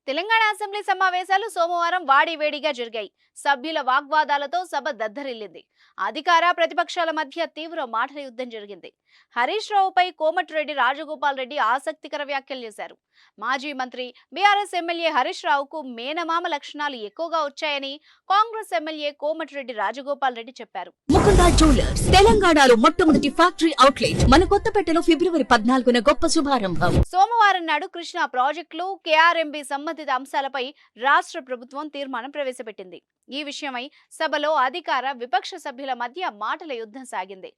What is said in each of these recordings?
Telangana assembly సమావేశాలు సోమవారం వాడివేడిగా జరిగాయి. సభ్యుల వాగ్వాదాలతో సభ దద్దరిల్లింది. అధికార ప్రతిపక్షాల మధ్య తీవ్ర మాటల యుద్ధం జరిగింది. హరీష్ రావుపై కోమటిరెడ్డి రాజగోపాల్ రెడ్డి ఆసక్తికర వ్యాఖ్యలు చేశారు. మాజీ మంత్రి బీఆర్ఎస్ ఎమ్మెల్యే హరీష్ రావుకు మేనమామ లక్షణాలు ఎక్కువగా వచ్చాయని కాంగ్రెస్ ఎమ్మెల్యే కోమటిరెడ్డి రాజగోపాల్ రెడ్డి చెప్పారు. ముకుందా జ్యువెలర్స్ తెలంగాణలో మొట్టమొదటి ఫ్యాక్టరీ అవుట్లెట్ మన కొత్తపేటలో ఫిబ్రవరి 14న గొప్ప శుభారంభం. సోమవారం నాడు కృష్ణా ప్రాజెక్టులు కేఆర్ఎంబీ సంబంధిత అంశాలపై రాష్ట్ర ప్రభుత్వం తీర్మానం ప్రవేశపెట్టింది. ఈ విషయమై సభలో అధికార విపక్ష సభ్యుల మధ్య మాటల యుద్ధం సాగింది.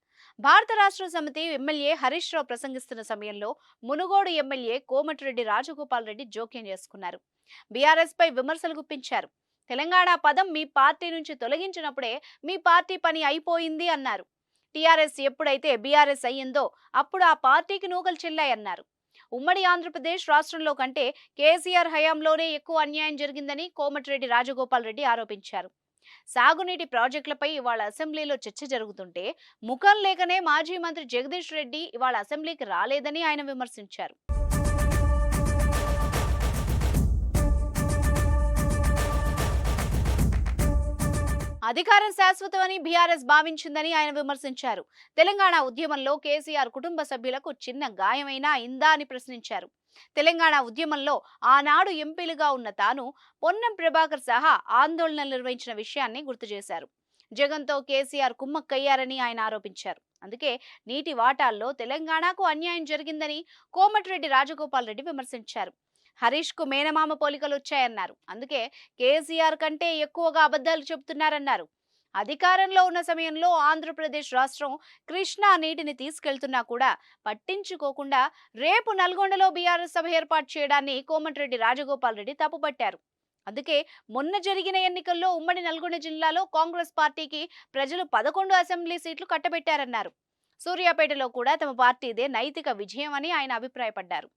భారత రాష్ట్ర సమితి ఎమ్మెల్యే హరీష్ రావు ప్రసంగిస్తున్న సమయంలో మునుగోడు ఎమ్మెల్యే కోమటిరెడ్డి రాజగోపాల్ రెడ్డి జోక్యం చేసుకున్నారు. బీఆర్ఎస్ పై విమర్శలు గుప్పించారు. తెలంగాణ పదం మీ పార్టీ నుంచి తొలగించినప్పుడే మీ పార్టీ పని అయిపోయింది అన్నారు. టీఆర్ఎస్ ఎప్పుడైతే బీఆర్ఎస్ అయ్యిందో అప్పుడు ఆ పార్టీకి నూకలు చెల్లాయన్నారు. ఉమ్మడి ఆంధ్రప్రదేశ్ రాష్ట్రంలో కంటే కేసీఆర్ హయాంలోనే ఎక్కువ అన్యాయం జరిగిందని కోమటిరెడ్డి రాజగోపాల్ రెడ్డి ఆరోపించారు. సాగునీటి ప్రాజెక్టులపై ఇవాళ అసెంబ్లీలో చర్చ జరుగుతుంటే ముఖం లేకనే మాజీ మంత్రి జగదీష్ రెడ్డి ఇవాళ అసెంబ్లీకి రాలేదని ఆయన విమర్శించారు. అధికారం శాశ్వతమని బీఆర్ఎస్ భావించిందని ఆయన విమర్శించారు. తెలంగాణ ఉద్యమంలో కేసీఆర్ కుటుంబ సభ్యులకు చిన్న గాయమైనా అయిందా అని ప్రశ్నించారు. తెలంగాణ ఉద్యమంలో ఆనాడు ఎంపీలుగా ఉన్న తాను పొన్నం ప్రభాకర్ సహా ఆందోళనలు నిర్వహించిన విషయాన్ని గుర్తు చేశారు. జగన్తో కేసీఆర్ కుమ్మక్కయ్యారని ఆయన ఆరోపించారు. అందుకే నీటి వాటాల్లో తెలంగాణకు అన్యాయం జరిగిందని కోమటిరెడ్డి రాజగోపాల్ రెడ్డి విమర్శించారు. హరీష్ కు మేనమామ పోలికలు వచ్చాయన్నారు. అందుకే కేసీఆర్ కంటే ఎక్కువగా అబద్ధాలు చెబుతున్నారన్నారు. అధికారంలో ఉన్న సమయంలో ఆంధ్రప్రదేశ్ రాష్ట్రం కృష్ణా నీటిని తీసుకెళ్తున్నా కూడా పట్టించుకోకుండా రేపు నల్గొండలో బీఆర్ఎస్ సభ ఏర్పాటు చేయడాన్ని కోమటిరెడ్డి రాజగోపాల్ రెడ్డి తప్పుపట్టారు. అందుకే మొన్న జరిగిన ఎన్నికల్లో ఉమ్మడి నల్గొండ జిల్లాలో కాంగ్రెస్ పార్టీకి ప్రజలు 11 అసెంబ్లీ సీట్లు కట్టబెట్టారన్నారు. సూర్యాపేటలో కూడా తమ పార్టీదే నైతిక విజయం అని ఆయన అభిప్రాయపడ్డారు.